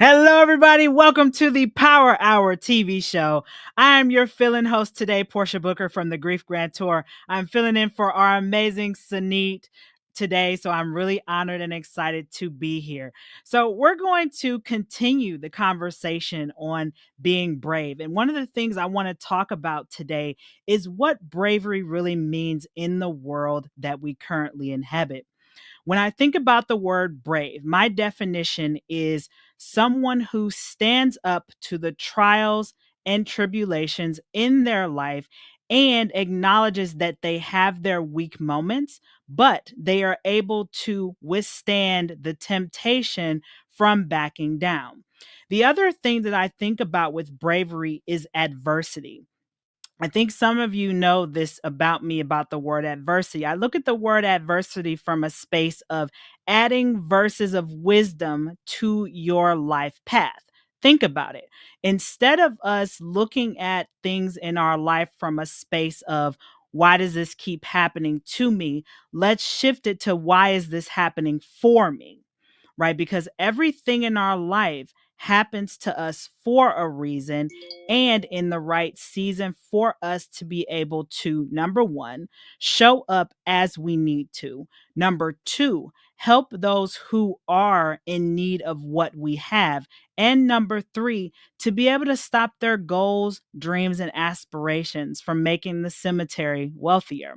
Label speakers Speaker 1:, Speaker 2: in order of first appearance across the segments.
Speaker 1: Hello, everybody. Welcome to the Power Hour TV show. I am your fill-in host today, Portia Booker from the Grief Grand Tour. I'm filling in for our amazing Sanet today, so I'm really honored and excited to be here. So we're going to continue the conversation on being brave. And one of the things I want to talk about today is what bravery really means in the world that we currently inhabit. When I think about the word brave, my definition is someone who stands up to the trials and tribulations in their life and acknowledges that they have their weak moments, but they are able to withstand the temptation from backing down. The other thing that I think about with bravery is adversity. I think some of you know this about me about the word adversity. I look at the word adversity from a space of adding verses of wisdom to your life path. Think about it. Instead of us looking at things in our life from a space of, why does this keep happening to me? Let's shift it to, why is this happening for me? Right? Because everything in our life happens to us for a reason and in the right season for us to be able to, number one, show up as we need to. Number two, help those who are in need of what we have. And number three, to be able to stop their goals, dreams, and aspirations from making the cemetery wealthier.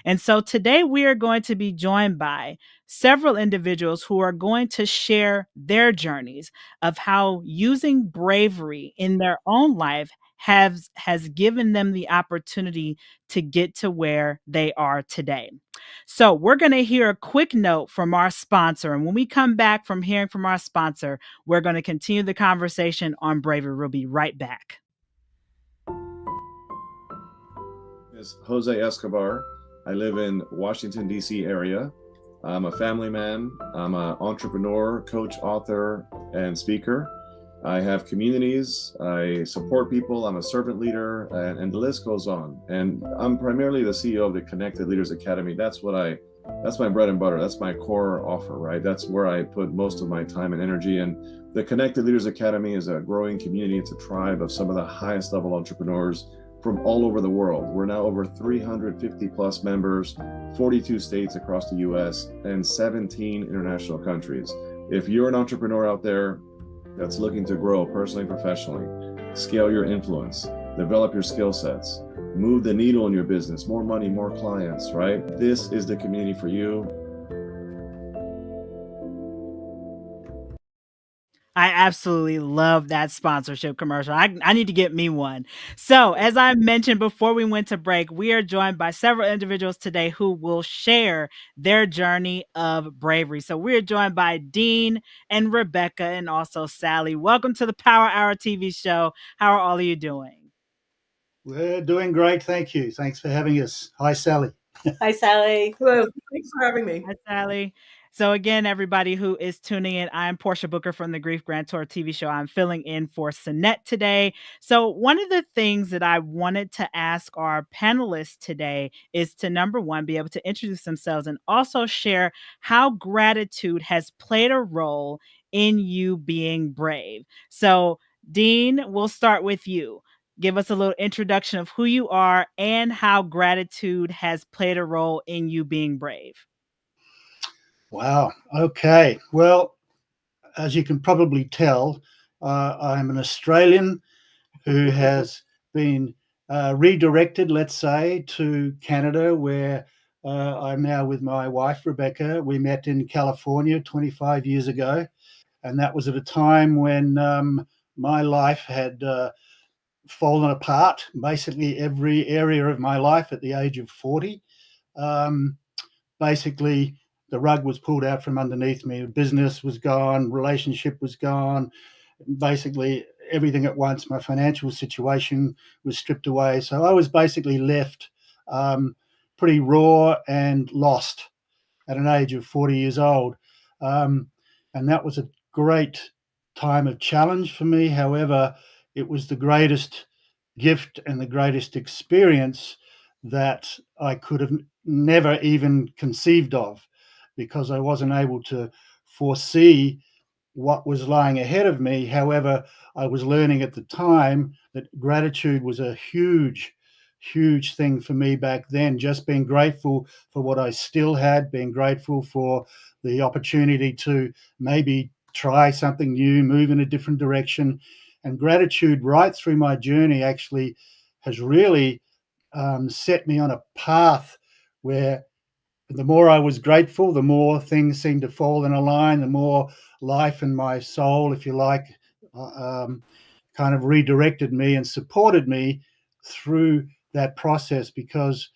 Speaker 1: And so today we are going to be joined by several individuals who are going to share their journeys of how using bravery in their own life has given them the opportunity to get to where they are today. So, we're going to hear a quick note from our sponsor, and when we come back from hearing from our sponsor, we're going to continue the conversation on bravery. We'll be right back.
Speaker 2: Is Jose Escobar. I live in Washington, D.C. area. I'm a family man. I'm an entrepreneur, coach, author, and speaker. I have communities. I support people. I'm a servant leader, and the list goes on. And I'm primarily the CEO of the Connected Leaders Academy. That's my bread and butter. That's my core offer, right? That's where I put most of my time and energy. And the Connected Leaders Academy is a growing community. It's a tribe of some of the highest level entrepreneurs from all over the world. We're now over 350 plus members, 42 states across the US, and 17 international countries. If you're an entrepreneur out there that's looking to grow personally and professionally, scale your influence, develop your skill sets, move the needle in your business, more money, more clients, right? This is the community for you.
Speaker 1: I absolutely love that sponsorship commercial. I need to get me one. So, as I mentioned before we went to break, we are joined by several individuals today who will share their journey of bravery. So, we're joined by Dean and Rebecca and also Sally. Welcome to the Power Hour TV show. How are all of you doing?
Speaker 3: We're doing great. Thank you. Thanks for having us. Hi, Sally.
Speaker 4: Hi, Sally.
Speaker 5: Hello, thanks for having me.
Speaker 1: Hi, Sally. So again, everybody who is tuning in, I'm Portia Booker from the Grief Grand Tour TV show. I'm filling in for Sanet today. So one of the things that I wanted to ask our panelists today is to, number one, be able to introduce themselves and also share how gratitude has played a role in you being brave. So Dean, we'll start with you. Give us a little introduction of who you are and how gratitude has played a role in you being brave.
Speaker 3: Wow. Okay. Well, as you can probably tell, I'm an Australian who has been redirected, let's say, to Canada, where I'm now with my wife, Rebecca. We met in California 25 years ago. And that was at a time when my life had fallen apart, basically every area of my life at the age of 40. Basically, the rug was pulled out from underneath me. Business was gone, relationship was gone, basically everything at once. My financial situation was stripped away. So I was basically left pretty raw and lost at an age of 40 years old. And that was a great time of challenge for me. However, it was the greatest gift and the greatest experience that I could have never even conceived of, because I wasn't able to foresee what was lying ahead of me. However, I was learning at the time that gratitude was a huge, huge thing for me back then. Just being grateful for what I still had, being grateful for the opportunity to maybe try something new, move in a different direction. And gratitude right through my journey actually has really set me on a path where the more I was grateful, the more things seemed to fall in a line, the more life in my soul, if you like, kind of redirected me and supported me through that process. Because,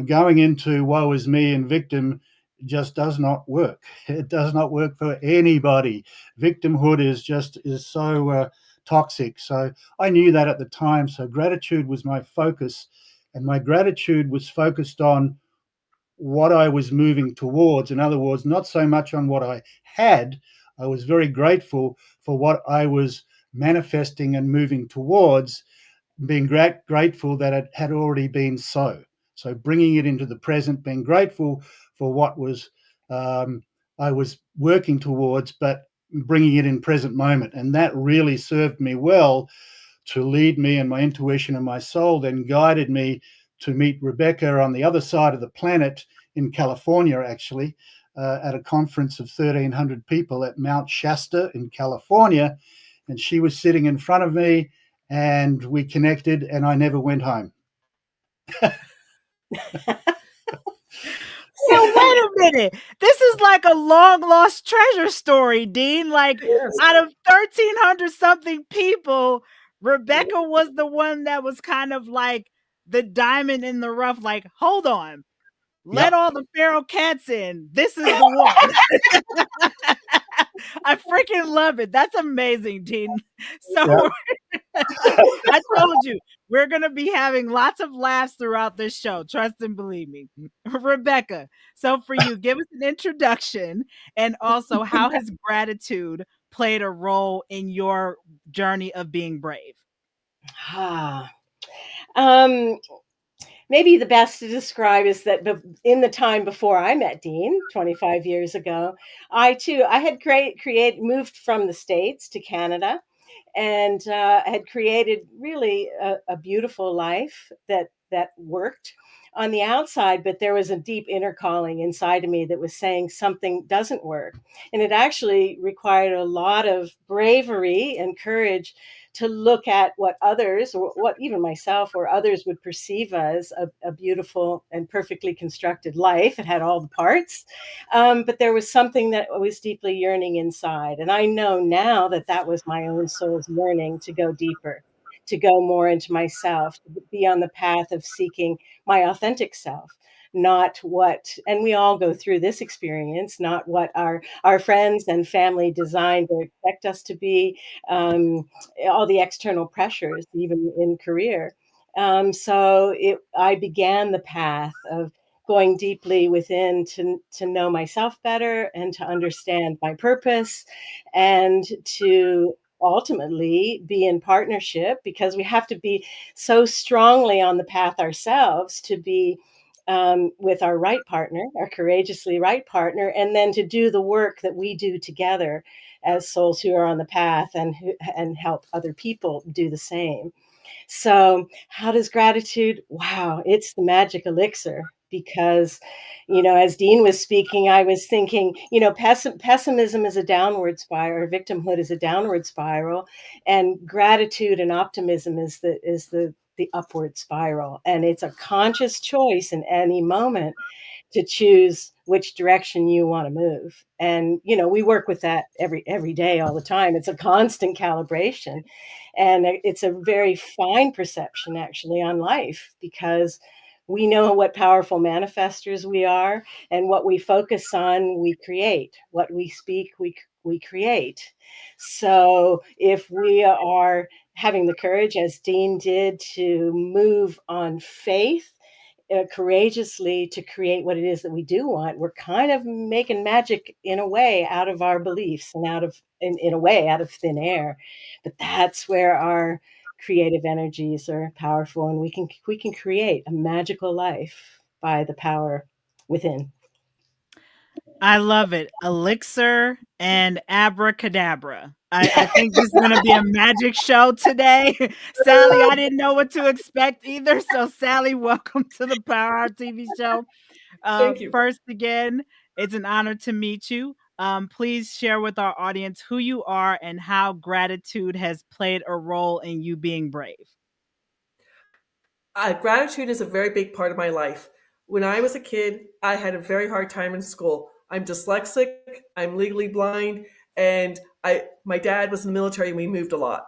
Speaker 3: going into woe is me and victim just does not work. It does not work for anybody. Victimhood is so toxic. So I knew that at the time. So gratitude was my focus, and my gratitude was focused on what I was moving towards. In other words, not so much on what I had. I was very grateful for what I was manifesting and moving towards, being grateful that it had already been so. So bringing it into the present, being grateful for what was I was working towards, but bringing it in present moment. And that really served me well to lead me, and my intuition and my soul then guided me to meet Rebecca on the other side of the planet in California, actually, at a conference of 1,300 people at Mount Shasta in California. And she was sitting in front of me, and we connected, and I never went home.
Speaker 1: So wait a minute. This is like a long lost treasure story, Dean. Like
Speaker 4: Yes.
Speaker 1: out of 1,300 something people, Rebecca was the one that was kind of like the diamond in the rough. Like, hold on, let
Speaker 3: Yep.
Speaker 1: all the feral cats in. This is the one. I freaking love it. That's amazing, Dean. So
Speaker 3: Yep.
Speaker 1: I told you, we're going to be having lots of laughs throughout this show. Trust and believe me. Rebecca, so for you, give us an introduction, and also how has gratitude played a role in your journey of being brave?
Speaker 4: Ah. Um, Maybe the best to describe is that in the time before I met Dean 25 years ago, I had moved from the States to Canada, and had created really a beautiful life that worked on the outside, but there was a deep inner calling inside of me that was saying something doesn't work. And it actually required a lot of bravery and courage to look at what others, or what even myself or others, would perceive as a beautiful and perfectly constructed life. It had all the parts, but there was something that was deeply yearning inside. And I know now that that was my own soul's yearning to go deeper, to go more into myself, to be on the path of seeking my authentic self. Not what, and we all go through this experience, not what our friends and family designed or expect us to be, all the external pressures, even in career. I began the path of going deeply within to know myself better and to understand my purpose, and to ultimately be in partnership, because we have to be so strongly on the path ourselves to be with our right partner, our courageously right partner, and then to do the work that we do together as souls who are on the path, and help other people do the same. So, how does gratitude? Wow, it's the magic elixir. Because, as Dean was speaking, I was thinking, pessimism is a downward spiral, or victimhood is a downward spiral, and gratitude and optimism is the upward spiral. And it's a conscious choice in any moment to choose which direction you want to move. And we work with that every day, all the time. It's a constant calibration, and it's a very fine perception actually on life, because we know what powerful manifestors we are, and what we focus on we create, what we speak we create. So if we are having the courage, as Dean did, to move on faith, courageously, to create what it is that we do want, we're kind of making magic in a way out of our beliefs, and in a way out of thin air. But that's where our creative energies are powerful, and we can create a magical life by the power within.
Speaker 1: I love it. Elixir and abracadabra. I think this is going to be a magic show today. Sally, I didn't know what to expect either. So, Sally, welcome to the Power Hour TV show.
Speaker 5: Thank you.
Speaker 1: First, again, it's an honor to meet you. Please share with our audience who you are and how gratitude has played a role in you being brave.
Speaker 5: Gratitude is a very big part of my life. When I was a kid, I had a very hard time in school. I'm dyslexic, I'm legally blind, and my dad was in the military and we moved a lot.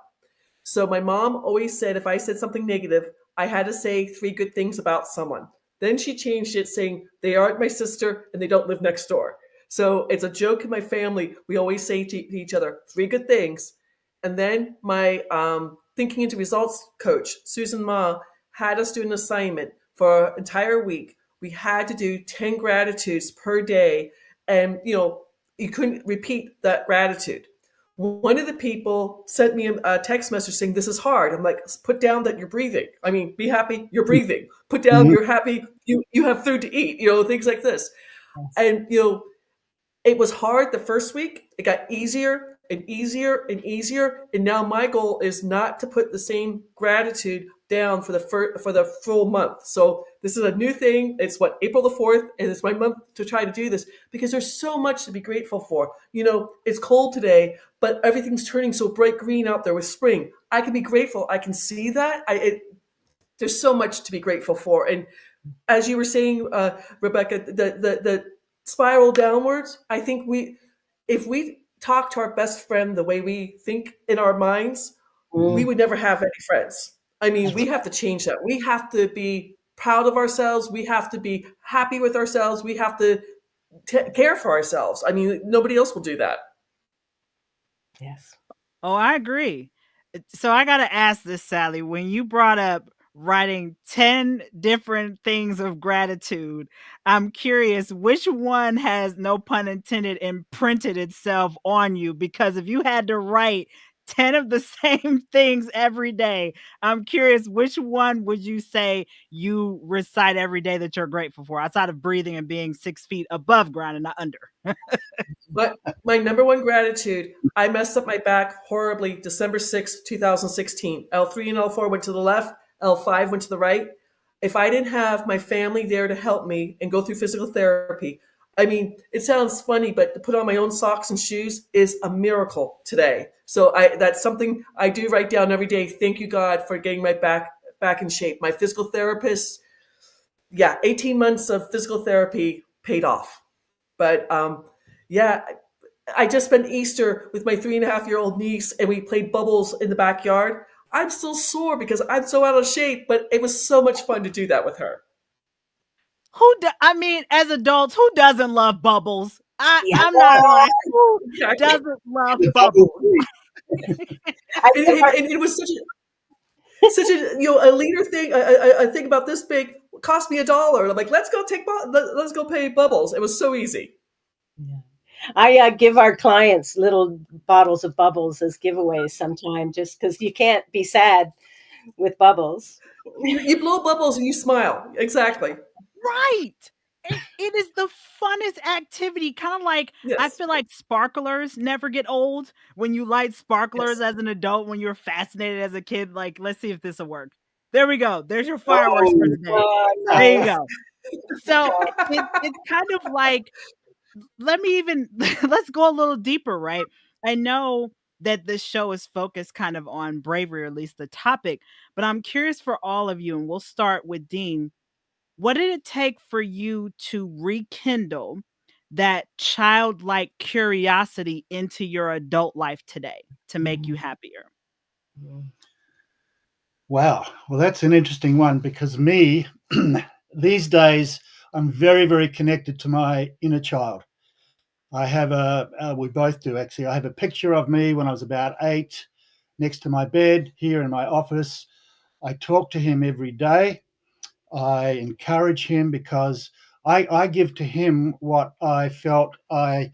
Speaker 5: So my mom always said if I said something negative, I had to say three good things about someone. Then she changed it saying they aren't my sister and they don't live next door. So it's a joke in my family. We always say to each other three good things. And then my thinking into results coach, Susan Ma, had us do an assignment for an entire week. We had to do 10 gratitudes per day. And, you couldn't repeat that gratitude. One of the people sent me a text message saying, "This is hard." I'm like, put down that you're breathing. I mean, be happy you're breathing. Put down you're happy you have food to eat, things like this. And, it was hard the first week. It got easier and easier and easier. And now my goal is not to put the same gratitude down for the full month. So this is a new thing. It's April the 4th, and it's my month to try to do this because there's so much to be grateful for. It's cold today, but everything's turning so bright green out there with spring. I can be grateful. I can see that. There's so much to be grateful for. And as you were saying, Rebecca, the spiral downwards, I think if we talk to our best friend the way we think in our minds, we would never have any friends. I mean, we have to change that. We have to be proud of ourselves. We have to be happy with ourselves. We have to care for ourselves. I mean, nobody else will do that.
Speaker 4: Yes.
Speaker 1: Oh, I agree. So I got to ask this, Sally, when you brought up writing 10 different things of gratitude, I'm curious which one has, no pun intended, imprinted itself on you? Because if you had to write 10 of the same things every day, I'm curious which one would you say you recite every day that you're grateful for, outside of breathing and being 6 feet above ground and not under?
Speaker 5: But my number one gratitude, I messed up my back horribly December 6th, 2016. L3 and L4 went to the left, L5 went to the right. If I didn't have my family there to help me and go through physical therapy, I mean, it sounds funny, but to put on my own socks and shoes is a miracle today. So that's something I do write down every day. Thank you, God, for getting my back in shape. My physical therapist, 18 months of physical therapy paid off. But I just spent Easter with my 3.5-year-old niece and we played bubbles in the backyard. I'm still sore because I'm so out of shape, but it was so much fun to do that with her.
Speaker 1: I mean, as adults, who doesn't love bubbles? I'm not lying. Who doesn't love bubbles?
Speaker 5: And it was such a a liter thing, a thing about this big, cost me $1. I'm like, let's go pay bubbles. It was so easy.
Speaker 4: Yeah. I give our clients little bottles of bubbles as giveaways sometimes, just because you can't be sad with bubbles.
Speaker 5: You blow bubbles and you smile. Exactly.
Speaker 1: Right. It is the funnest activity. Kind of like,
Speaker 5: yes.
Speaker 1: I feel like sparklers never get old. When you light sparklers
Speaker 5: yes.
Speaker 1: as an adult, when you're fascinated as a kid, like, let's see if this will work. There we go. There's your fireworks for the day. There you go. So it's kind of like, let's go a little deeper, right? I know that this show is focused kind of on bravery, or at least the topic, but I'm curious for all of you, and we'll start with Dean. What did it take for you to rekindle that childlike curiosity into your adult life today to make you happier?
Speaker 3: Wow. Well, that's an interesting one because these days, I'm very, very connected to my inner child. I have we both do actually. I have a picture of me when I was about 8 next to my bed here in my office. I talk to him every day. I encourage him because I give to him what I felt I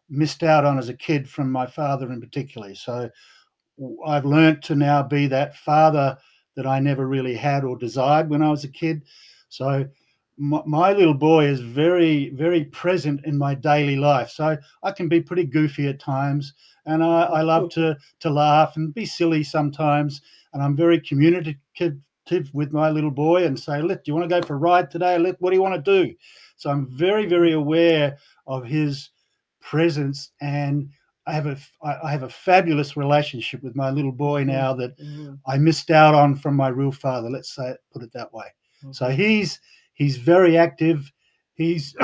Speaker 3: missed out on as a kid from my father in particular. So I've learned to now be that father that I never really had or desired when I was a kid. So my little boy is very, very present in my daily life. So I can be pretty goofy at times, and I love to laugh and be silly sometimes. And I'm very communicative with my little boy and say, "Do you want to go for a ride today? What do you want to do?" So I'm very, very aware of his presence, and I have a fabulous relationship with my little boy now that I missed out on from my real father. Let's say, put it that way. So he's very active. He's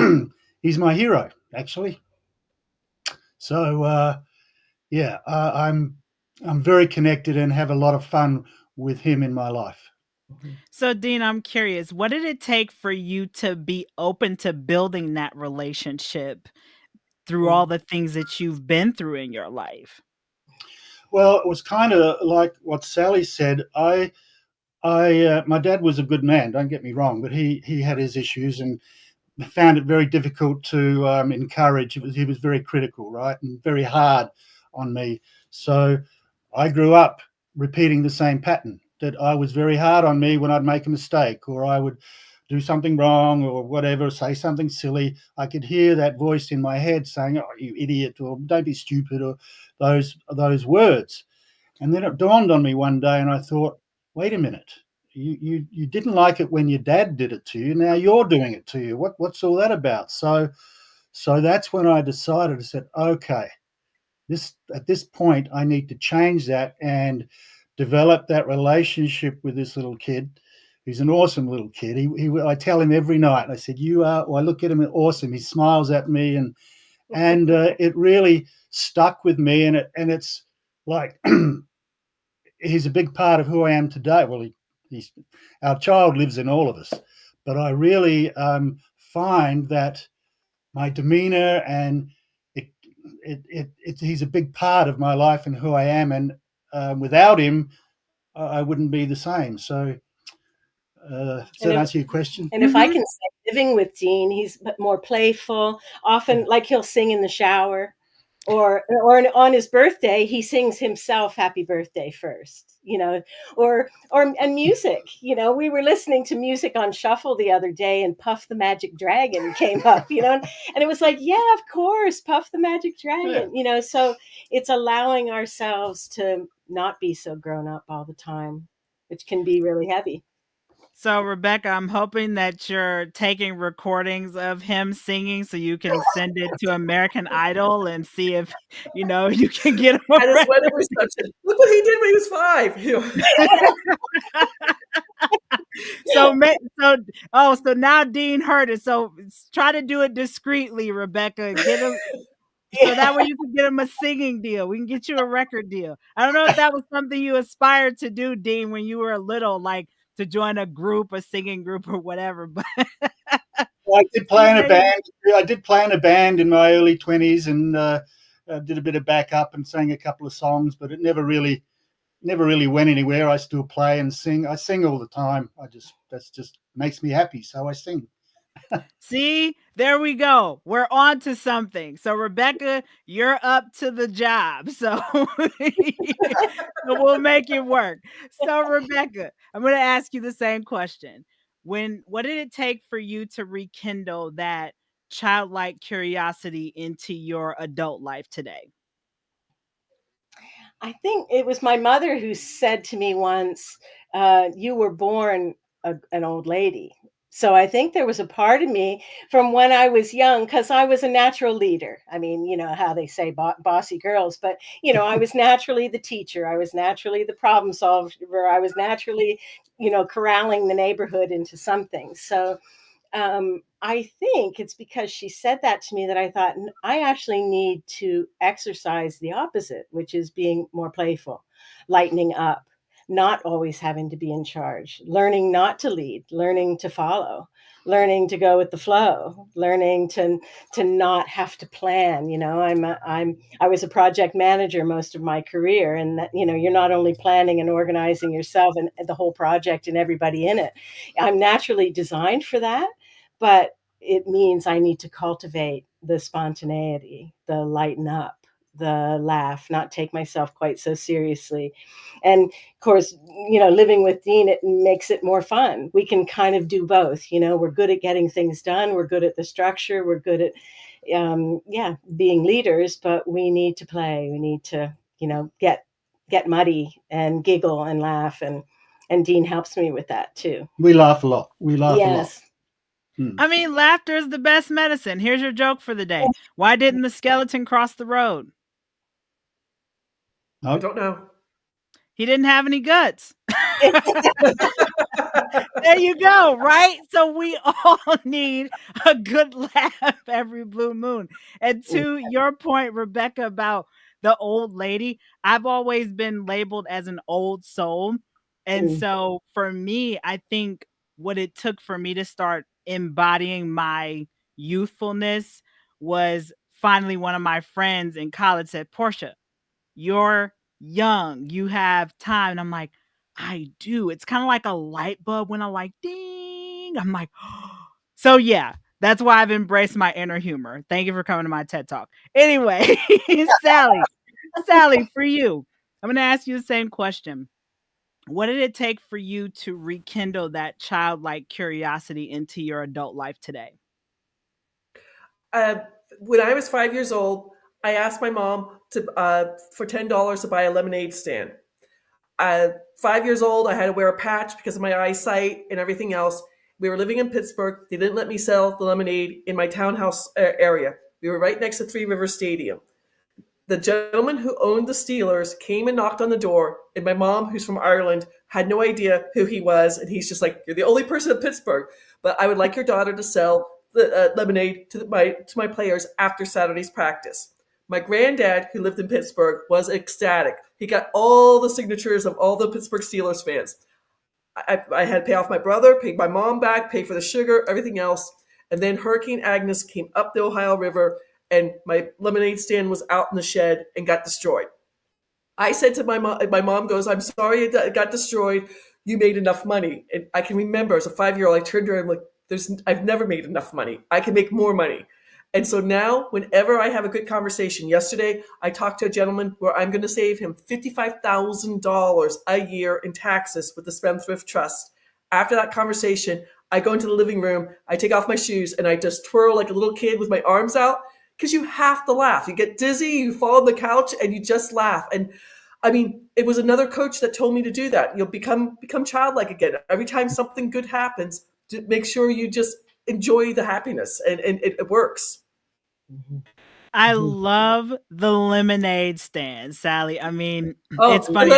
Speaker 3: he's my hero, actually. So yeah, I'm very connected and have a lot of fun with him in my life.
Speaker 1: So, Dean, I'm curious, what did it take for you to be open to building that relationship through all the things that you've been through in your life?
Speaker 3: Well, it was kind of like what Sally said. My dad was a good man. Don't get me wrong, but he had his issues and found it very difficult to encourage. He was very critical, right, and very hard on me. So I grew up repeating the same pattern, that I was very hard on me when I'd make a mistake or I would do something wrong or whatever, say something silly. I could hear that voice in my head saying, "Oh, you idiot," or "Don't be stupid," or those words. And then it dawned on me one day, and I thought, wait a minute. You didn't like it when your dad did it to you. Now you're doing it to you. What's all that about? So that's when I decided. I said, okay, at this point I need to change that and develop that relationship with this little kid. He's an awesome little kid. I tell him every night. I said, "You are." Well, I look at him, awesome. He smiles at me, and it really stuck with me. And it's like he's a big part of who I am today. Well, he's our child lives in all of us, but I really find that my demeanor and he's a big part of my life and who I am. And without him, I wouldn't be the same. So does that answer your question?
Speaker 4: And if I can say, living with Dean, he's more playful. Often, like he'll sing in the shower, or on his birthday, he sings himself "Happy Birthday" first, and music. We were listening to music on shuffle the other day, and Puff the Magic Dragon came up, and it was like, yeah, of course, Puff the Magic Dragon, So it's allowing ourselves to not be so grown up all the time, which can be really heavy.
Speaker 1: So, Rebecca, I'm hoping that you're taking recordings of him singing so you can send it to American Idol and see if, you can get him.
Speaker 5: At his wedding reception. Look what he did when he was 5.
Speaker 1: So now Dean heard it. So try to do it discreetly, Rebecca. Get him. So that way you can get him a singing deal. We can get you a record deal. I don't know if that was something you aspired to do, Dean, when you were little, like to join a group, a singing group or whatever. But
Speaker 3: I did play in a band. I did play in a band in my early 20s and did a bit of backup and sang a couple of songs, but it never really went anywhere. I still play and sing. I sing all the time. That's just makes me happy, so I sing.
Speaker 1: See, there we go. We're on to something. So, Rebecca, you're up to the job. So, we'll make it work. So, Rebecca, I'm going to ask you the same question. What did it take for you to rekindle that childlike curiosity into your adult life today?
Speaker 4: I think it was my mother who said to me once, "You were born an old lady." So I think there was a part of me from when I was young, because I was a natural leader. I mean, you know how they say bossy girls, but I was naturally the teacher. I was naturally the problem solver. I was naturally, corralling the neighborhood into something. So I think it's because she said that to me that I thought I actually need to exercise the opposite, which is being more playful, lightening up, not always having to be in charge, learning not to lead, learning to follow, learning to go with the flow, learning to not have to plan. I was a project manager most of my career, and that you're not only planning and organizing yourself and the whole project and everybody in it. I'm naturally designed for that, but it means I need to cultivate the spontaneity, the lighten up, the laugh, not take myself quite so seriously. And of course, living with Dean, it makes it more fun. We can kind of do both. We're good at getting things done. We're good at the structure. We're good at, being leaders, but we need to play. We need to, get muddy and giggle and laugh. And Dean helps me with that too.
Speaker 3: We laugh a lot. We laugh a lot.
Speaker 4: Yes.
Speaker 1: I mean, laughter is the best medicine. Here's your joke for the day. Why didn't the skeleton cross the road?
Speaker 5: I don't know.
Speaker 1: He didn't have any guts. There you go, right? So we all need a good laugh every blue moon. And to your point, Rebecca, about the old lady, I've always been labeled as an old soul. And so for me, I think what it took for me to start embodying my youthfulness was finally one of my friends in college said, Portia, you're young, you have time. And I'm like, I do. It's kind of like a light bulb when I'm like, ding. I'm like, oh. So yeah, that's why I've embraced my inner humor. Thank you for coming to my TED Talk. Anyway, Sally, for you, I'm going to ask you the same question. What did it take for you to rekindle that childlike curiosity into your adult life today?
Speaker 5: When I was 5 years old, I asked my mom for $10 to buy a lemonade stand. 5 years old, I had to wear a patch because of my eyesight and everything else. We were living in Pittsburgh. They didn't let me sell the lemonade in my townhouse area. We were right next to Three Rivers Stadium. The gentleman who owned the Steelers came and knocked on the door, and my mom, who's from Ireland, had no idea who he was. And he's just like, you're the only person in Pittsburgh, but I would like your daughter to sell the lemonade to my players after Saturday's practice. My granddad, who lived in Pittsburgh, was ecstatic. He got all the signatures of all the Pittsburgh Steelers fans. I had to pay off my brother, pay my mom back, pay for the sugar, everything else. And then Hurricane Agnes came up the Ohio River, and my lemonade stand was out in the shed and got destroyed. I said to my mom goes, I'm sorry it got destroyed. You made enough money. And I can remember as a 5-year-old, I turned to her and I'm like, I've never made enough money. I can make more money. And so now, whenever I have a good conversation, yesterday I talked to a gentleman where I'm going to save him $55,000 a year in taxes with the Spendthrift Trust. After that conversation, I go into the living room, I take off my shoes, and I just twirl like a little kid with my arms out, because you have to laugh. You get dizzy, you fall on the couch, and you just laugh. And I mean, it was another coach that told me to do that. You'll become childlike again. Every time something good happens, make sure you just enjoy the happiness, and it works.
Speaker 1: I love the lemonade stand, Sally. I mean, it's funny.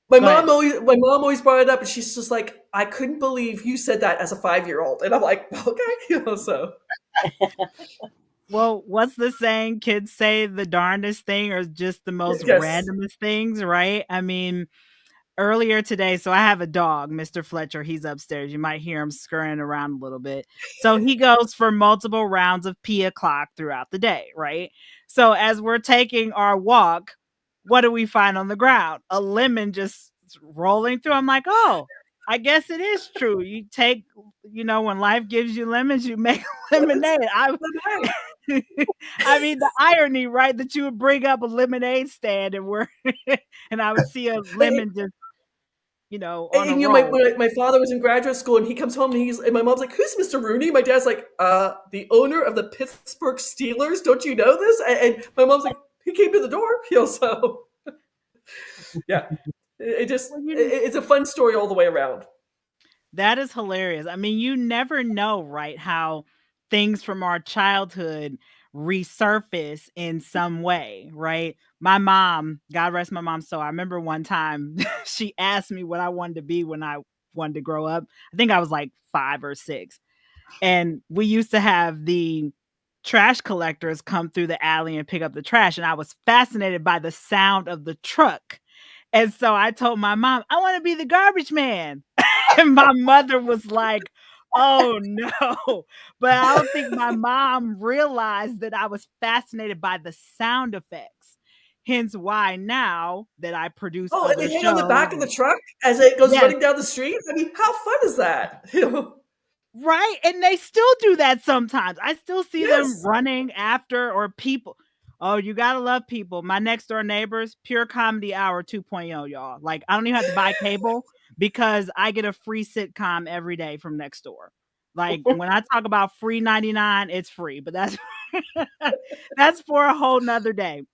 Speaker 5: My mom always brought it up, and she's just like, I couldn't believe you said that as a 5-year-old. And I'm like, okay, so.
Speaker 1: Well, what's the saying? Kids say the darndest thing or just the most randomest things, right? I mean, earlier today, so I have a dog, Mr. Fletcher. He's upstairs. You might hear him scurrying around a little bit. So he goes for multiple rounds of pee o'clock throughout the day, right? So as we're taking our walk, what do we find on the ground? A lemon just rolling through. I'm like, oh, I guess it is true. You take, when life gives you lemons, you make lemonade. I mean, the irony, right? That you would bring up a lemonade stand and I would see a lemon just, on a roll.
Speaker 5: My father was in graduate school, and he comes home, and my mom's like, "Who's Mr. Rooney?" My dad's like, "The owner of the Pittsburgh Steelers. Don't you know this?" And my mom's like, "He came to the door." So, yeah, it's a fun story all the way around.
Speaker 1: That is hilarious. I mean, you never know, right, how things from our childhood resurface in some way, right? My mom, God rest my mom soul, I remember one time she asked me what I wanted to be when I wanted to grow up. I think I was like 5 or 6. And we used to have the trash collectors come through the alley and pick up the trash. And I was fascinated by the sound of the truck. And so I told my mom, I want to be the garbage man. And my mother was like, oh no. But I don't think my mom realized that I was fascinated by the sound effects. Hence why now that I produce
Speaker 5: and they hang on the back of the truck as it goes running down the street. I mean, how fun is that?
Speaker 1: Right. And they still do that sometimes. I still see them running after, or people. Oh, you gotta love people. My next door neighbors, pure comedy hour 2.0, y'all. Like, I don't even have to buy cable because I get a free sitcom every day from next door. Like, when I talk about free 99, it's free, but that's that's for a whole nother day.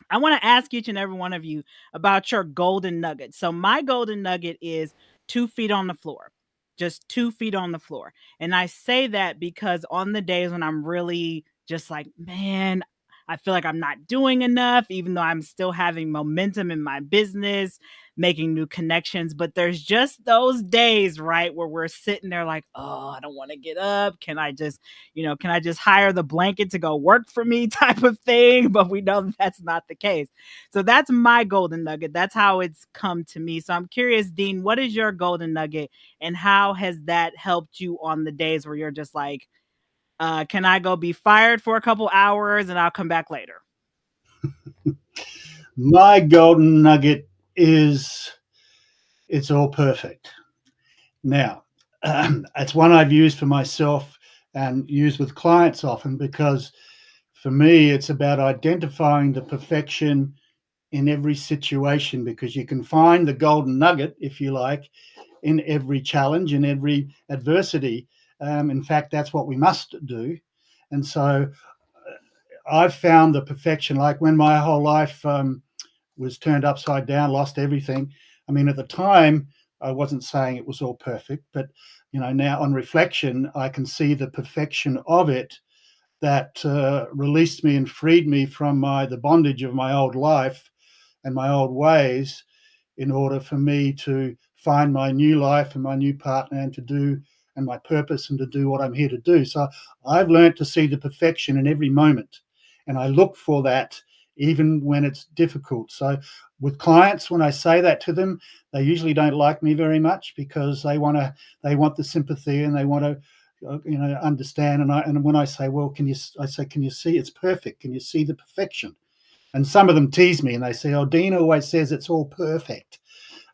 Speaker 1: I want to ask each and every one of you about your golden nugget. So my golden nugget is 2 feet on the floor, just 2 feet on the floor. And I say that because on the days when I'm really just like, man, I feel like I'm not doing enough, even though I'm still having momentum in my business, making new connections. But there's just those days, right, where we're sitting there like, oh, I don't want to get up. Can I just hire the blanket to go work for me type of thing? But we know that that's not the case. So that's my golden nugget. That's how it's come to me. So I'm curious, Dean, what is your golden nugget and how has that helped you on the days where you're just like, can I go be fired for a couple hours and I'll come back later?
Speaker 3: My golden nugget is it's all perfect. Now, it's one I've used for myself and used with clients often because for me, it's about identifying the perfection in every situation because you can find the golden nugget, if you like, in every challenge, in every adversity. In fact, that's what we must do. And so I've found the perfection, like when my whole life was turned upside down, lost everything. I mean, at the time, I wasn't saying it was all perfect, but now on reflection, I can see the perfection of it that released me and freed me from the bondage of my old life and my old ways in order for me to find my new life and my new partner and my purpose and to do what I'm here to do. So I've learned to see the perfection in every moment. And I look for that even when it's difficult. So with clients, when I say that to them, they usually don't like me very much because they want the sympathy and they want to understand. And when I say, well, can you see it's perfect? Can you see the perfection? And some of them tease me and they say, oh, Dean always says it's all perfect.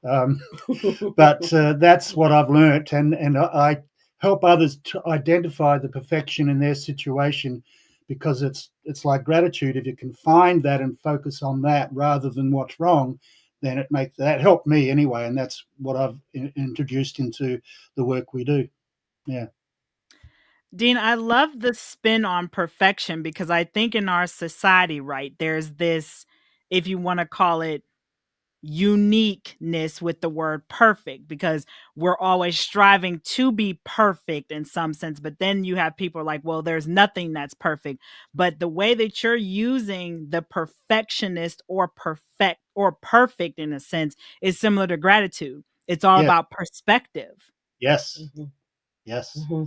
Speaker 3: But that's what I've learnt. And I help others to identify the perfection in their situation because it's like gratitude. If you can find that and focus on that rather than what's wrong, then that helped me anyway. And that's what I've introduced into the work we do. Yeah.
Speaker 1: Dean, I love the spin on perfection because I think in our society, right, there's this, if you want to call it, uniqueness with the word perfect because we're always striving to be perfect in some sense. But then you have people like, well, there's nothing that's perfect. But the way that you're using the perfectionist or perfect in a sense is similar to gratitude. It's all
Speaker 3: Yeah.
Speaker 1: about perspective.
Speaker 3: Yes.
Speaker 4: Mm-hmm.
Speaker 3: Yes.
Speaker 4: Mm-hmm.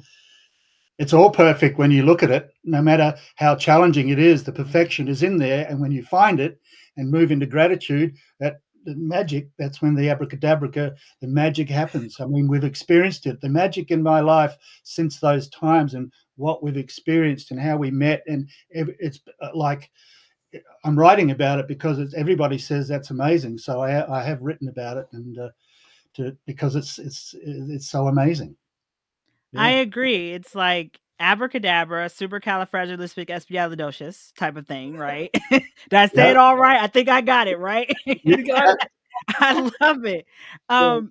Speaker 3: It's all perfect when you look at it, no matter how challenging it is. The perfection is in there. And when you find it and move into gratitude, the magic, that's when the abracadabra, the magic happens. I mean, we've experienced it. The magic in my life since those times and what we've experienced and how we met. And it's like I'm writing about it because everybody says that's amazing. So I have written about it and because it's so amazing.
Speaker 1: I
Speaker 3: Yeah.
Speaker 1: agree. It's like abracadabra, supercalifragilisticexpialidocious type of thing, right? Did I say
Speaker 3: Yeah.
Speaker 1: it all right? I think I got it right.
Speaker 3: Yeah.
Speaker 5: You got it.
Speaker 1: I love it.
Speaker 5: Yeah.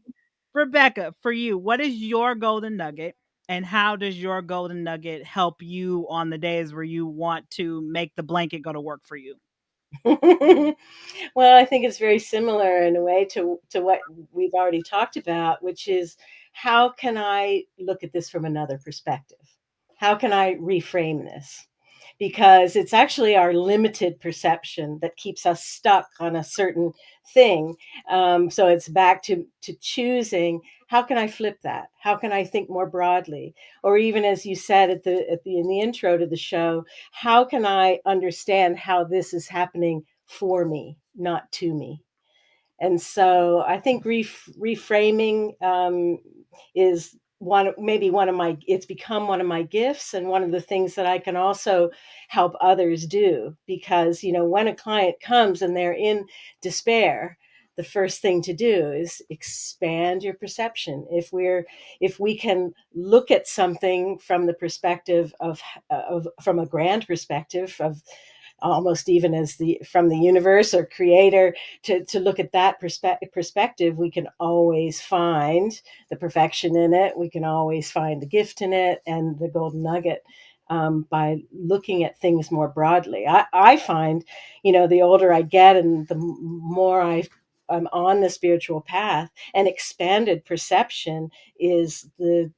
Speaker 1: Rebecca, for you, what is your golden nugget, and how does your golden nugget help you on the days where you want to make the blanket go to work for you?
Speaker 4: Well, I think it's very similar in a way to what we've already talked about, which is how can I look at this from another perspective? How can I reframe this? Because it's actually our limited perception that keeps us stuck on a certain thing. So it's back to choosing how can I flip that? How can I think more broadly? Or even as you said in the intro to the show, how can I understand how this is happening for me, not to me? And so I think reframing is it's become one of my gifts and one of the things that I can also help others do. Because, when a client comes and they're in despair, the first thing to do is expand your perception. If we can look at something from the perspective from a grand perspective of almost even as from the universe or creator, to look at that perspective, we can always find the perfection in it. We can always find the gift in it and the golden nugget. By looking at things more broadly, I find, the older I get and the more I'm on the spiritual path, and expanded perception is we're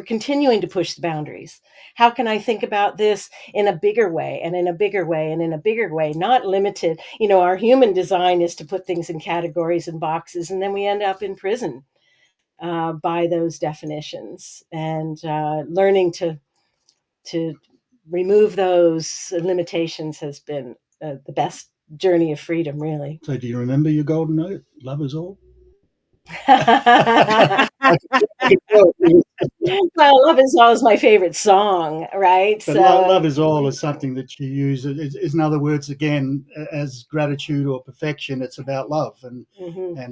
Speaker 4: continuing to push the boundaries. How can I think about this in a bigger way, and in a bigger way, and in a bigger way, not limited? Our human design is to put things in categories and boxes, and then we end up in prison by those definitions. And learning to remove those limitations has been the best journey of freedom, really.
Speaker 3: So do you remember your golden nugget? Love is all?
Speaker 4: Well, Love Is All is my favorite song, right?
Speaker 3: But love is all is something that you use. Is in other words, again, as gratitude or perfection, it's about love and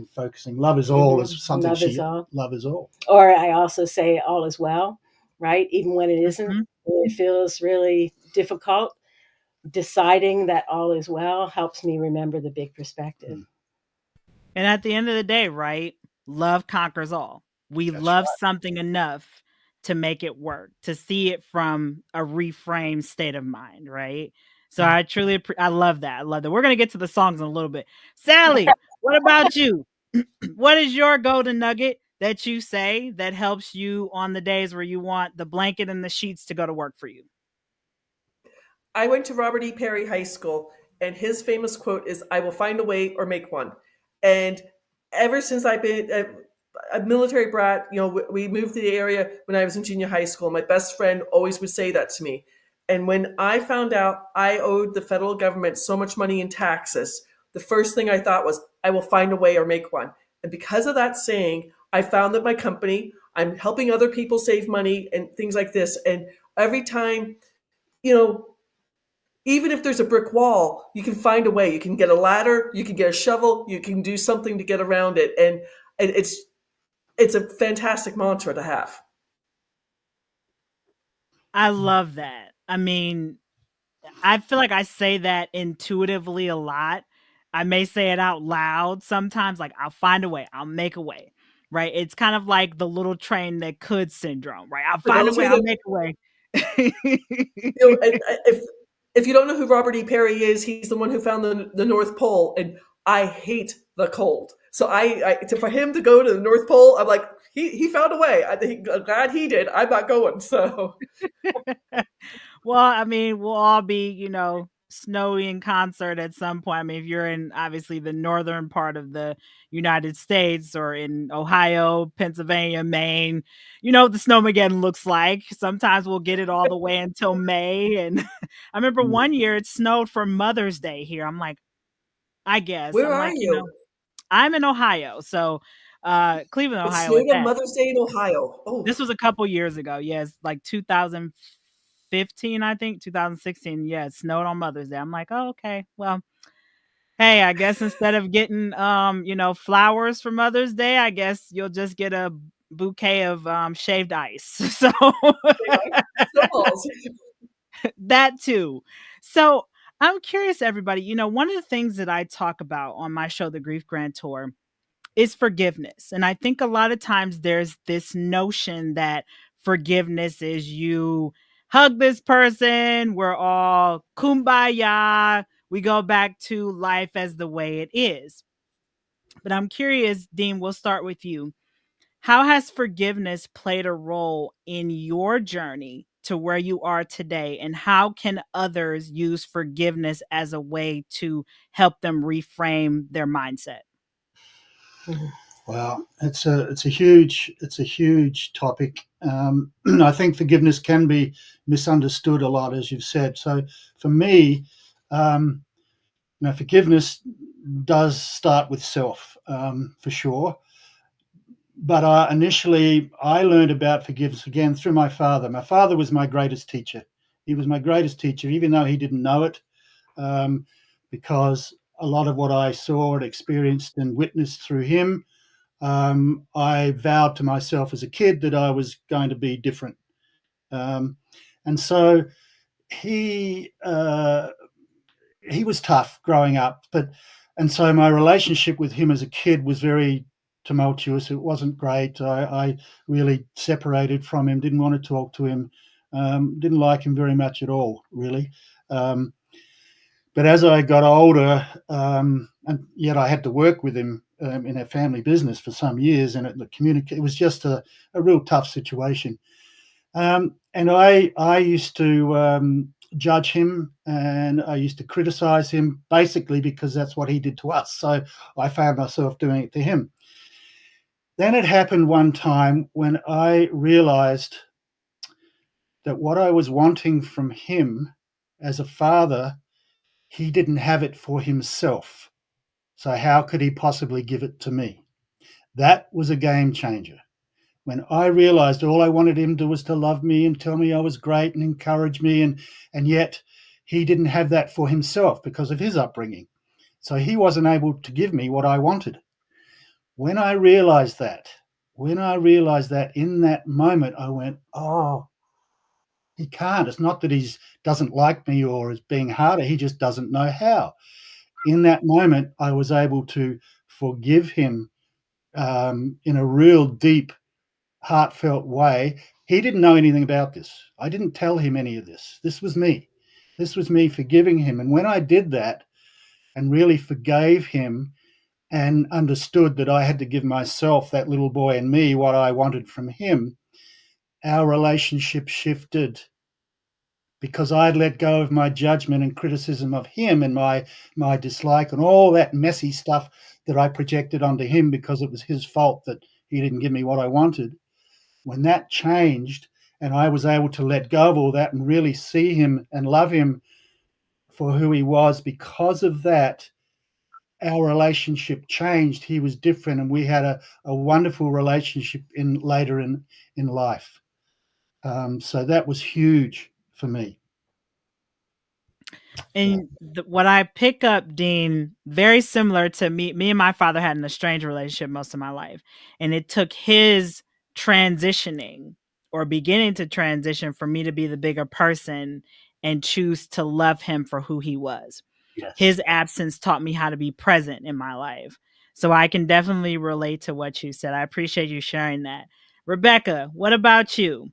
Speaker 3: focusing. Love is all is something love is all.
Speaker 4: Or I also say all is well, right? Even when it isn't, when it feels really difficult, deciding that all is well helps me remember the big perspective.
Speaker 1: And at the end of the day, right, love conquers all. We love something enough to make it work, to see it from a reframed state of mind, right? So I truly, I love that. I love that. We're going to get to the songs in a little bit. Sally, what about you? What is your golden nugget that you say that helps you on the days where you want the blanket and the sheets to go to work for you?
Speaker 5: I went to Robert E. Perry High School, and his famous quote is, "I will find a way or make one." And ever since I've been a military brat, we moved to the area when I was in junior high school. My best friend always would say that to me. And when I found out I owed the federal government so much money in taxes, the first thing I thought was, I will find a way or make one. And because of that saying, I found that my company, I'm helping other people save money and things like this. And every time, even if there's a brick wall, you can find a way. You can get a ladder, you can get a shovel, you can do something to get around it. And it's a fantastic mantra to have.
Speaker 1: I love that. I mean, I feel like I say that intuitively a lot. I may say it out loud sometimes, like I'll find a way, I'll make a way, right? It's kind of like the little train that could syndrome, right? I'll find a way, I'll make a way.
Speaker 5: If you don't know who Robert E. Perry is, he's the one who found the North Pole, and I hate the cold. So for him to go to the North Pole, I'm like, he found a way. I'm glad he did. I'm not going. So,
Speaker 1: well, I mean, we'll all be, snowy in concert at some point. I mean, if you're in obviously the northern part of the United States or in Ohio, Pennsylvania, Maine, you know what the snowmageddon looks like. Sometimes we'll get it all the way until May. And I remember one year it snowed for Mother's Day here. I'm like, I guess.
Speaker 5: Where
Speaker 1: I'm
Speaker 5: are
Speaker 1: like,
Speaker 5: you?
Speaker 1: I'm in Ohio. So Cleveland,
Speaker 5: It
Speaker 1: Ohio.
Speaker 5: snowed on Mother's Day in Ohio. Oh,
Speaker 1: this was a couple years ago. Yes, like 2015, I think, 2016. Yeah, it snowed on Mother's Day. I'm like, oh, okay. Well, hey, I guess instead of getting flowers for Mother's Day, I guess you'll just get a bouquet of shaved ice. So
Speaker 5: snowballs.
Speaker 1: that too. So I'm curious, everybody. One of the things that I talk about on my show, The Grief Grand Tour, is forgiveness. And I think a lot of times there's this notion that forgiveness is you hug this person, we're all kumbaya, we go back to life as the way it is. But I'm curious, Dean, we'll start with you. How has forgiveness played a role in your journey to where you are today? And how can others use forgiveness as a way to help them reframe their mindset?
Speaker 3: Well, it's a huge topic. I think forgiveness can be misunderstood a lot, as you've said. So for me, forgiveness does start with self, for sure. But initially, I learned about forgiveness again through my father. My father was my greatest teacher. He was my greatest teacher, even though he didn't know it, because a lot of what I saw and experienced and witnessed through him, I vowed to myself as a kid that I was going to be different. And so he was tough growing up, and so my relationship with him as a kid was very tumultuous. It wasn't great. I really separated from him, didn't want to talk to him, didn't like him very much at all, really. But as I got older, and yet I had to work with him in a family business for some years, and it was just a real tough situation. And I used to judge him, and I used to criticize him, basically because that's what he did to us. So I found myself doing it to him. Then it happened one time when I realized that what I was wanting from him as a father, he didn't have it for himself. So how could he possibly give it to me? That was a game changer. When I realized all I wanted him to do was to love me and tell me I was great and encourage me, and yet he didn't have that for himself because of his upbringing. So he wasn't able to give me what I wanted. When I realized that in that moment, I went, oh, he can't. It's not that he doesn't like me or is being harder. He just doesn't know how. In that moment, I was able to forgive him in a real deep, heartfelt way. He didn't know anything about this. I didn't tell him any of this. This was me. This was me forgiving him. And when I did that and really forgave him and understood that I had to give myself, that little boy in me, what I wanted from him, our relationship shifted because I'd let go of my judgment and criticism of him and my dislike and all that messy stuff that I projected onto him because it was his fault that he didn't give me what I wanted. When that changed and I was able to let go of all that and really see him and love him for who he was, because of that, our relationship changed. He was different, and we had a wonderful relationship later in life. So that was huge for me.
Speaker 1: And what I pick up, Dean, very similar to me. Me and my father had an estranged relationship most of my life, and it took his transitioning or beginning to transition for me to be the bigger person and choose to love him for who he was.
Speaker 3: Yes.
Speaker 1: His absence taught me how to be present in my life. So I can definitely relate to what you said. I appreciate you sharing that. Rebecca, what about you?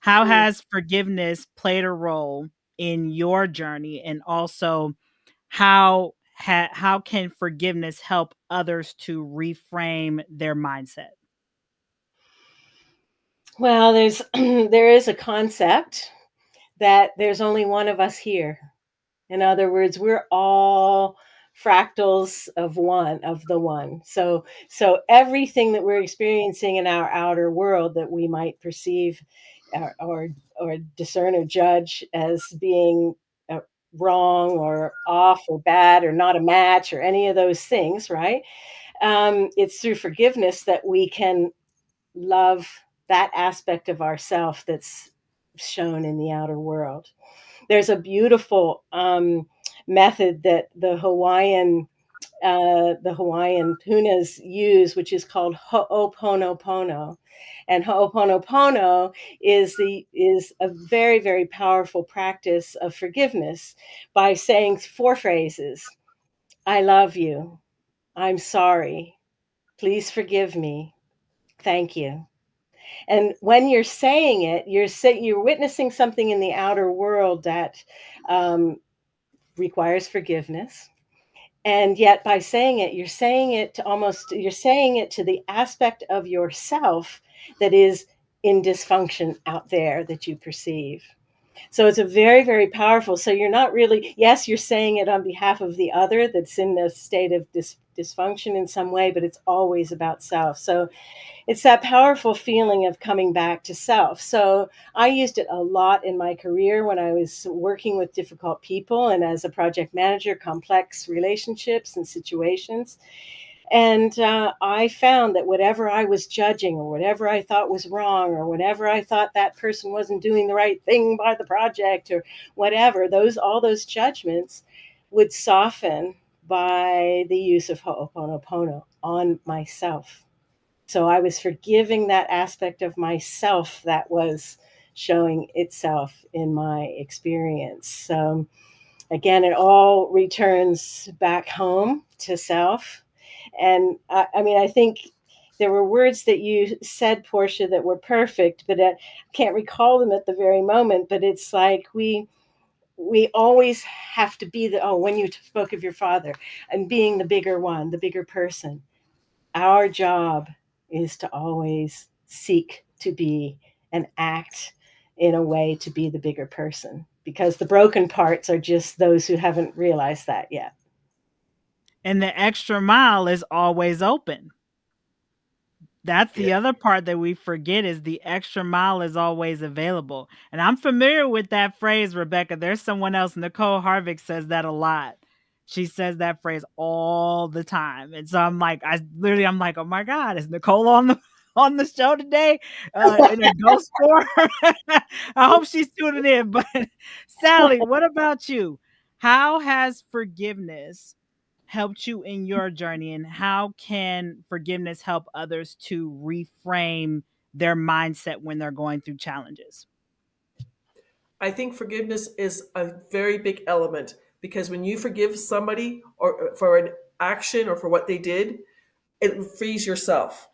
Speaker 1: How has forgiveness played a role in your journey, and also how can forgiveness help others to reframe their mindset?
Speaker 4: Well, there is a concept that there's only one of us here. In other words, we're all fractals of the one. So everything that we're experiencing in our outer world that we might perceive or discern or judge as being wrong or off or bad or not a match or any of those things, right? It's through forgiveness that we can love that aspect of ourself that's shown in the outer world. There's a beautiful method that the Hawaiian Punas use, which is called Ho'oponopono. And Ho'oponopono is a very, very powerful practice of forgiveness by saying 4 phrases. I love you. I'm sorry. Please forgive me. Thank you. And when you're saying it, you're witnessing something in the outer world that requires forgiveness. And yet by saying it, you're saying it to the aspect of yourself that is in dysfunction out there that you perceive. So it's a very, very powerful. So you're not really, yes, you're saying it on behalf of the other that's in a state of dysfunction in some way, but it's always about self. So it's that powerful feeling of coming back to self. So I used it a lot in my career when I was working with difficult people and as a project manager, complex relationships and situations. And I found that whatever I was judging or whatever I thought was wrong or whenever I thought that person wasn't doing the right thing by the project or whatever, all those judgments would soften by the use of Ho'oponopono on myself. So I was forgiving that aspect of myself that was showing itself in my experience. So again, it all returns back home to self. And I mean, I think there were words that you said, Portia, that were perfect, but I can't recall them at the very moment. But it's like we always have to be the, oh, when you spoke of your father and being the bigger one, the bigger person, our job is to always seek to be and act in a way to be the bigger person, because the broken parts are just those who haven't realized that yet.
Speaker 1: And the extra mile is always open. That's the other part that we forget, is the extra mile is always available. And I'm familiar with that phrase, Rebecca. There's someone else, Nicole Harvick, says that a lot. She says that phrase all the time. And so I'm like, I'm like, oh my God, is Nicole on the show today in a ghost form? I hope she's tuning in. But Sally, what about you? How has forgiveness helped you in your journey, and how can forgiveness help others to reframe their mindset when they're going through challenges?
Speaker 5: I think forgiveness is a very big element, because when you forgive somebody or for an action or for what they did, it frees yourself.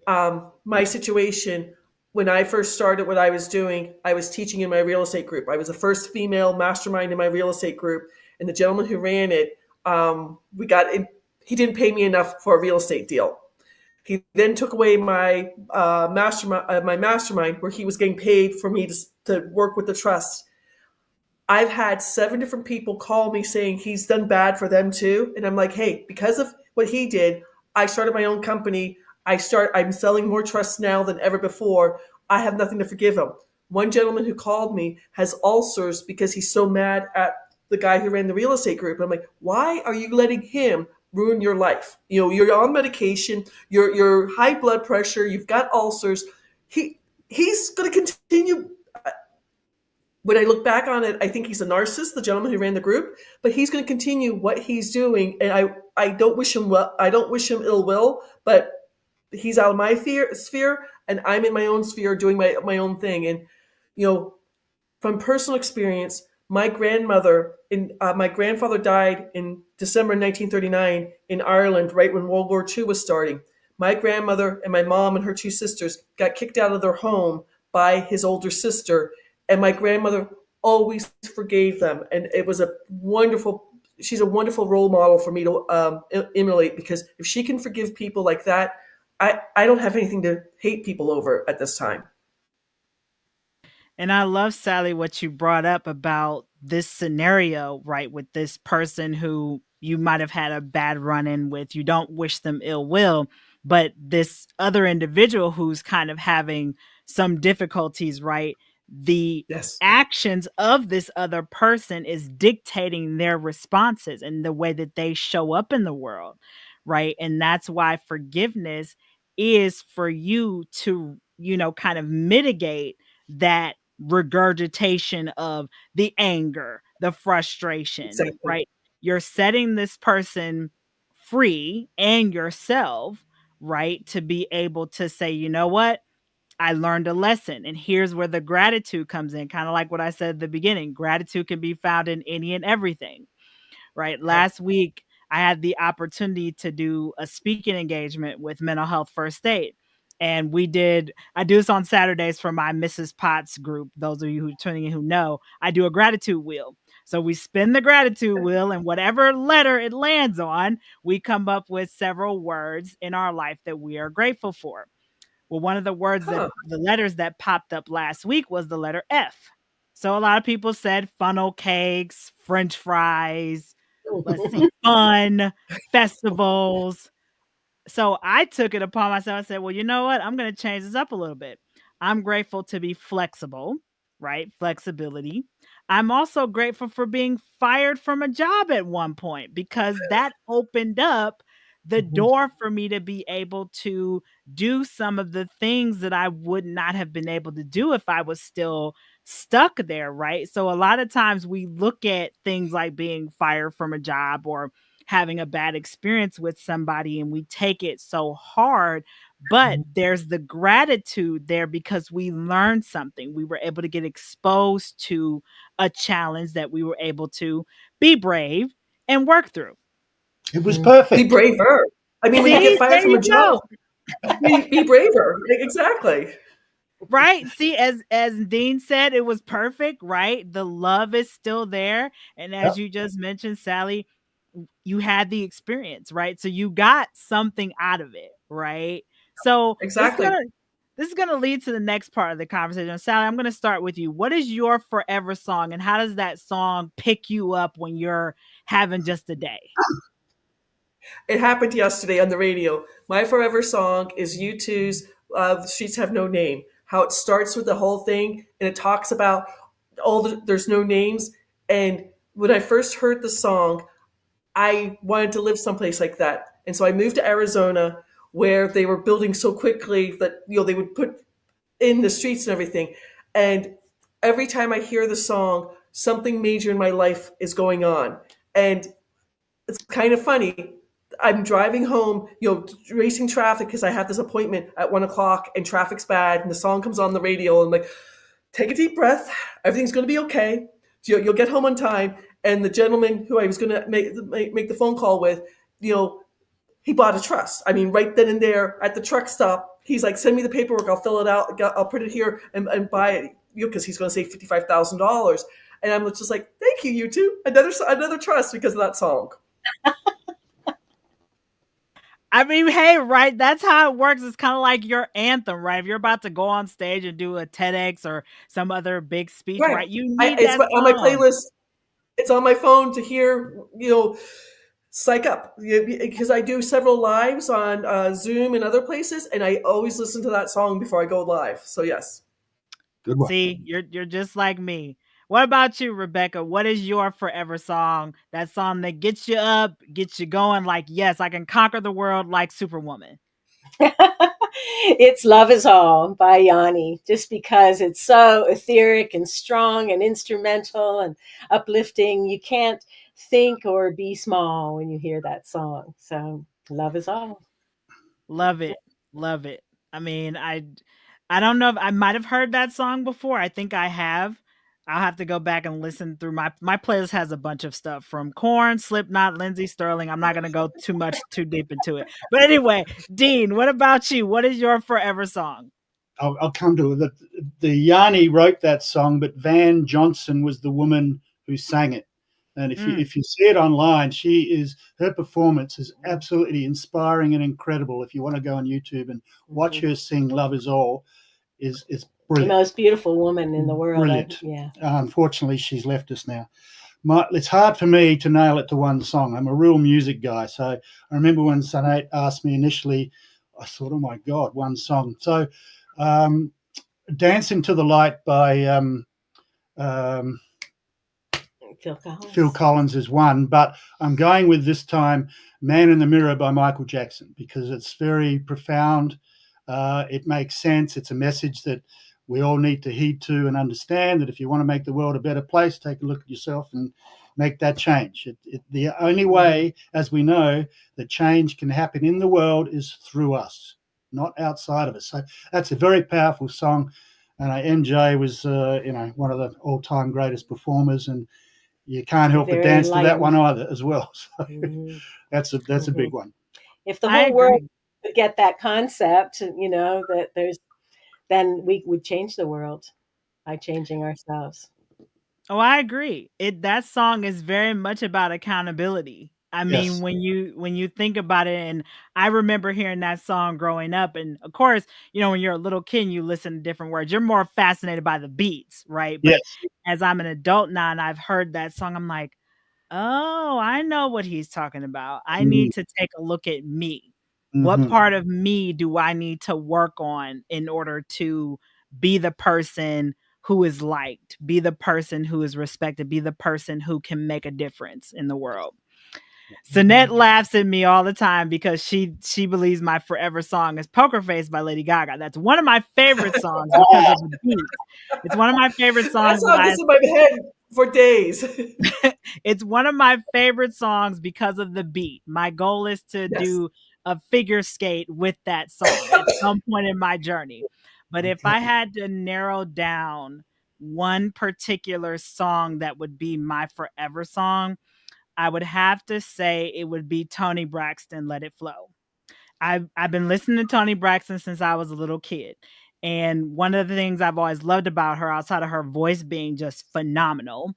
Speaker 5: My situation, when I first started what I was doing, I was teaching in my real estate group. I was the first female mastermind in my real estate group, and the gentleman who ran it, we got in, he didn't pay me enough for a real estate deal. He then took away my mastermind, where he was getting paid for me to work with the trust. I've had 7 different people call me saying he's done bad for them too. And I'm like, hey, because of what he did, I started my own company. I'm selling more trusts now than ever before. I have nothing to forgive him. One gentleman who called me has ulcers because he's so mad at the guy who ran the real estate group. And I'm like, why are you letting him ruin your life? You know, you're on medication, you're high blood pressure, you've got ulcers. He's going to continue. When I look back on it, I think he's a narcissist, the gentleman who ran the group, but he's going to continue what he's doing. And I don't wish him well. I don't wish him ill will, but he's out of my sphere, and I'm in my own sphere doing my own thing. And, you know, from personal experience, my grandfather died in December 1939 in Ireland, right when World War II was starting. My grandmother and my mom and her 2 sisters got kicked out of their home by his older sister, and my grandmother always forgave them. And it was she's a wonderful role model for me to emulate, because if she can forgive people like that, I don't have anything to hate people over at this time.
Speaker 1: And I love, Sally, what you brought up about this scenario, right? With this person who you might have had a bad run in with. You don't wish them ill will, but this other individual who's kind of having some difficulties, right? The
Speaker 5: Yes.
Speaker 1: actions of this other person is dictating their responses and the way that they show up in the world, right? And that's why forgiveness is for you to, kind of mitigate that regurgitation of the anger, the frustration,
Speaker 5: Exactly.
Speaker 1: right? You're setting this person free and yourself, right? To be able to say, you know what? I learned a lesson. And here's where the gratitude comes in. Kind of like what I said at the beginning, gratitude can be found in any and everything, right? Last week, I had the opportunity to do a speaking engagement with Mental Health First Aid. And I do this on Saturdays for my Mrs. Potts group. Those of you who are tuning in who know, I do a gratitude wheel. So we spin the gratitude wheel, and whatever letter it lands on, we come up with several words in our life that we are grateful for. Well, one of the the letters that popped up last week was the letter F. So a lot of people said funnel cakes, French fries, let's see, fun, festivals. So I took it upon myself. I said, well, you know what? I'm going to change this up a little bit. I'm grateful to be flexible, right? Flexibility. I'm also grateful for being fired from a job at one point, because that opened up the door for me to be able to do some of the things that I would not have been able to do if I was still stuck there, right? So a lot of times we look at things like being fired from a job or having a bad experience with somebody, and we take it so hard. But there's the gratitude there because we learned something. We were able to get exposed to a challenge that we were able to be brave and work through.
Speaker 3: It was
Speaker 5: Be
Speaker 3: perfect.
Speaker 5: braver. I mean, when you get
Speaker 1: See,
Speaker 5: fired
Speaker 1: there
Speaker 5: from a
Speaker 1: you
Speaker 5: job,
Speaker 1: go.
Speaker 5: be braver. Exactly.
Speaker 1: Right? See, as Dean said, it was perfect, right? The love is still there. And as
Speaker 3: Yep.
Speaker 1: you just mentioned, Sally, you had the experience, right? So you got something out of it, right? So
Speaker 5: Exactly.
Speaker 1: this is gonna lead to the next part of the conversation. Sally, I'm gonna start with you. What is your forever song, and how does that song pick you up when you're having just a day?
Speaker 5: It happened yesterday on the radio. My forever song is U2's Streets Have No Name. How it starts with the whole thing and it talks about there's no names. And when I first heard the song, I wanted to live someplace like that. And so I moved to Arizona where they were building so quickly that they would put in the streets and everything. And every time I hear the song, something major in my life is going on. And it's kind of funny. I'm driving home, racing traffic because I have this appointment at 1 o'clock and traffic's bad. And the song comes on the radio. And I'm like, take a deep breath. Everything's going to be okay. You'll get home on time. And the gentleman who I was going to make the phone call with, he bought a trust. I mean, right then and there at the truck stop, he's like, send me the paperwork. I'll fill it out. I'll put it here and buy it, because he's going to save $55,000. And I'm just like, thank you, U2. Another trust because of that song.
Speaker 1: I mean, hey, right? That's how it works. It's kind of like your anthem, right? If you're about to go on stage and do a TEDx or some other big speech, right? You need
Speaker 5: It's
Speaker 1: that
Speaker 5: on my
Speaker 1: song.
Speaker 5: playlist. It's on my phone to hear, psych up, because I do several lives on Zoom and other places, and I always listen to that song before I go live. So yes.
Speaker 3: Good one.
Speaker 1: See, you're just like me. What about you, Rebecca? What is your forever song? That song that gets you up, gets you going like, yes, I can conquer the world like Superwoman.
Speaker 4: It's Love Is All by Yanni, just because it's so etheric and strong and instrumental and uplifting. You can't think or be small when you hear that song. So Love Is All.
Speaker 1: Love it. Love it. I mean, I don't know if I might have heard that song before. I think I have. I'll have to go back and listen through my playlist has a bunch of stuff from Korn, Slipknot, Lindsey Sterling. I'm not going to go too deep into it. But anyway, Dean, what about you? What is your forever song?
Speaker 3: I'll come to it. The Yanni wrote that song, but Van Johnson was the woman who sang it. And if you see it online, her performance is absolutely inspiring and incredible. If you want to go on YouTube and watch her sing "Love Is All," is brilliant.
Speaker 4: The most beautiful woman in the world.
Speaker 3: Brilliant.
Speaker 4: Yeah.
Speaker 3: Unfortunately, she's left us now. It's hard for me to nail it to one song. I'm a real music guy. So I remember when Sanet asked me initially, I thought, oh my God, one song. So Dancing to the Light by Phil Collins is one, but I'm going with this time Man in the Mirror by Michael Jackson, because it's very profound. It makes sense. It's a message that we all need to heed to and understand, that if you want to make the world a better place, take a look at yourself and make that change. The only way, as we know, that change can happen in the world is through us, not outside of us. So that's a very powerful song. And MJ was, one of the all-time greatest performers, and you can't help but dance to that one either as well. So that's a big one.
Speaker 4: If the whole world could get that concept, then we would change the world by changing ourselves.
Speaker 1: Oh, I agree. That song is very much about accountability. I mean,
Speaker 3: Yes.
Speaker 1: when you think about it, and I remember hearing that song growing up, and of course, when you're a little kid and you listen to different words, you're more fascinated by the beats, right? But
Speaker 3: Yes.
Speaker 1: as I'm an adult now and I've heard that song, I'm like, oh, I know what he's talking about. I need to take a look at me. What part of me do I need to work on in order to be the person who is liked, be the person who is respected, be the person who can make a difference in the world? Sanet laughs at me all the time because she believes my forever song is Poker Face by Lady Gaga. That's one of my favorite songs because of the beat. It's one of my favorite songs.
Speaker 5: That song is in my head for days.
Speaker 1: It's one of my favorite songs because of the beat. My goal is to do a figure skate with that song at some point in my journey. But if I had to narrow down one particular song that would be my forever song, I would have to say it would be Toni Braxton, Let It Flow. I've been listening to Toni Braxton since I was a little kid. And one of the things I've always loved about her, outside of her voice being just phenomenal,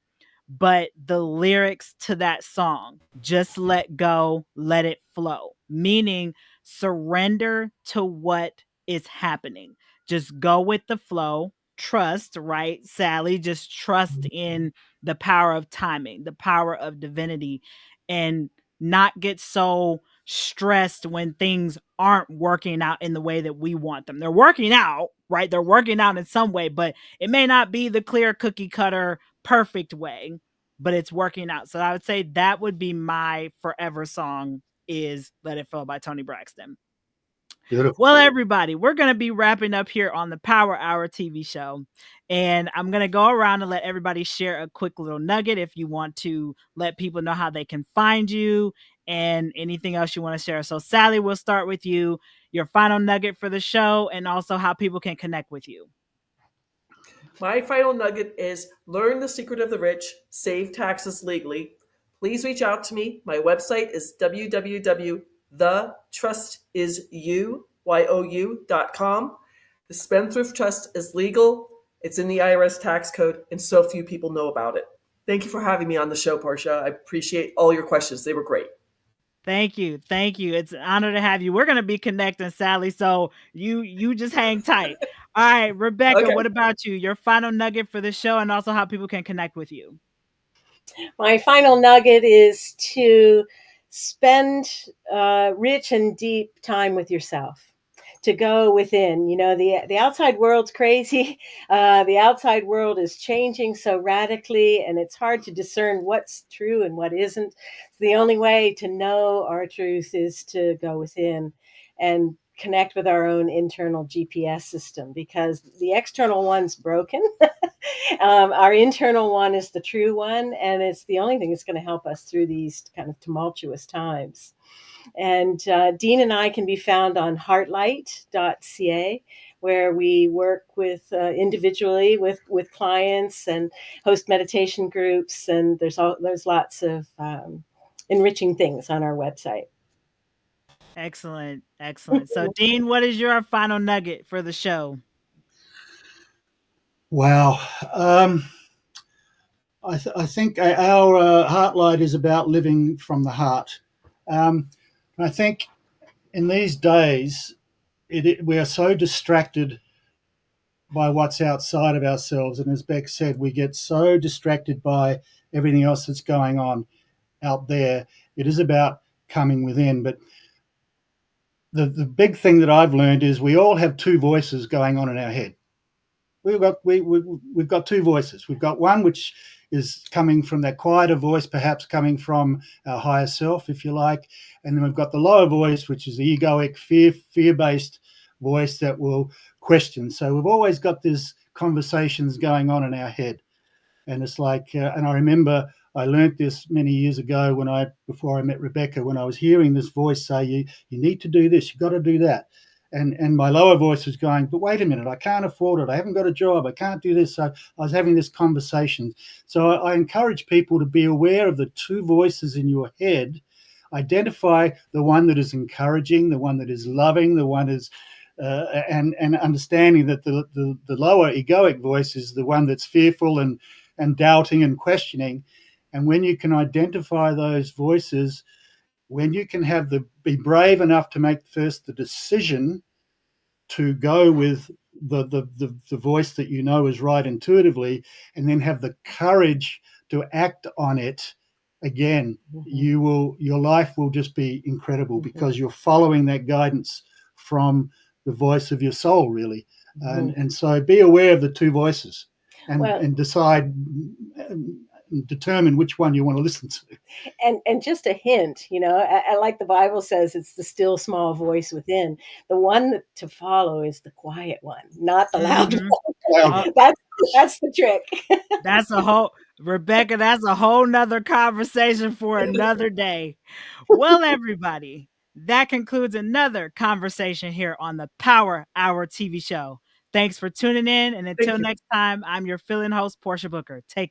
Speaker 1: but the lyrics to that song, just let go, let it flow, meaning surrender to what is happening. Just go with the flow, trust, right, Sally? Just trust in the power of timing, the power of divinity, and not get so stressed when things aren't working out in the way that we want them. They're working out, right? They're working out in some way, but it may not be the clear cookie cutter perfect way, but it's working out. So I would say that would be my forever song, is Let It Flow by Toni Braxton.
Speaker 3: Beautiful.
Speaker 1: Well, everybody, we're going to be wrapping up here on the Power Hour TV show. And I'm going to go around and let everybody share a quick little nugget if you want to let people know how they can find you and anything else you want to share. So, Sally, we'll start with you, your final nugget for the show, and also how people can connect with you.
Speaker 5: My final nugget is learn the secret of the rich, save taxes legally. Please reach out to me. My website is www.thetrustisisyou.com. The Spendthrift Trust is legal. It's in the IRS tax code, and so few people know about it. Thank you for having me on the show, Portia. I appreciate all your questions. They were great.
Speaker 1: Thank you. Thank you. It's an honor to have you. We're going to be connecting, Sally. So you just hang tight. All right, Rebecca,
Speaker 5: Okay.
Speaker 1: What about you? Your final nugget for the show and also how people can connect with you.
Speaker 4: My final nugget is to spend rich and deep time with yourself. To go within. You know, the outside world's crazy. The outside world is changing so radically, and it's hard to discern what's true and what isn't. The only way to know our truth is to go within and connect with our own internal GPS system, because the external one's broken. Our internal one is the true one, and it's the only thing that's going to help us through these kind of tumultuous times. And Dean and I can be found on heartlight.ca, where we work with individually with clients and host meditation groups. And there's lots of enriching things on our website.
Speaker 1: Excellent. Excellent. So, Dean, what is your final nugget for the show?
Speaker 3: Wow. I think our Heartlight is about living from the heart. I think in these days, we are so distracted by what's outside of ourselves. And as Beck said, we get so distracted by everything else that's going on out there. It is about coming within. But the big thing that I've learned is we all have two voices going on in our head. We've got two voices. We've got one which is coming from that quieter voice, perhaps coming from our higher self, if you like. And then we've got the lower voice, which is the egoic, fear-based voice that will question. So we've always got these conversations going on in our head. And it's like, and I remember I learned this many years ago before I met Rebecca, when I was hearing this voice say, you need to do this, you got to do that. And my lower voice was going, but wait a minute, I can't afford it. I haven't got a job. I can't do this. So I was having this conversation. So I encourage people to be aware of the two voices in your head. Identify the one that is encouraging, the one that is loving, the one is, and understanding that the lower egoic voice is the one that's fearful and doubting and questioning. And when you can identify those voices, when you can be brave enough to make first the decision to go with the voice that you know is right intuitively, and then have the courage to act on it, again, your life will just be incredible, because you're following that guidance from the voice of your soul, really. And so be aware of the two voices and decide, determine which one you want to listen to.
Speaker 4: And just a hint, I like the Bible says, it's the still small voice within. The one to follow is the quiet one, not the loud one. That's the trick.
Speaker 1: Rebecca, that's a whole nother conversation for another day. Well, everybody, That concludes another conversation here on the Power Hour TV show. Thanks for tuning in. And until next time, I'm your fill-in host, Portia Booker. Take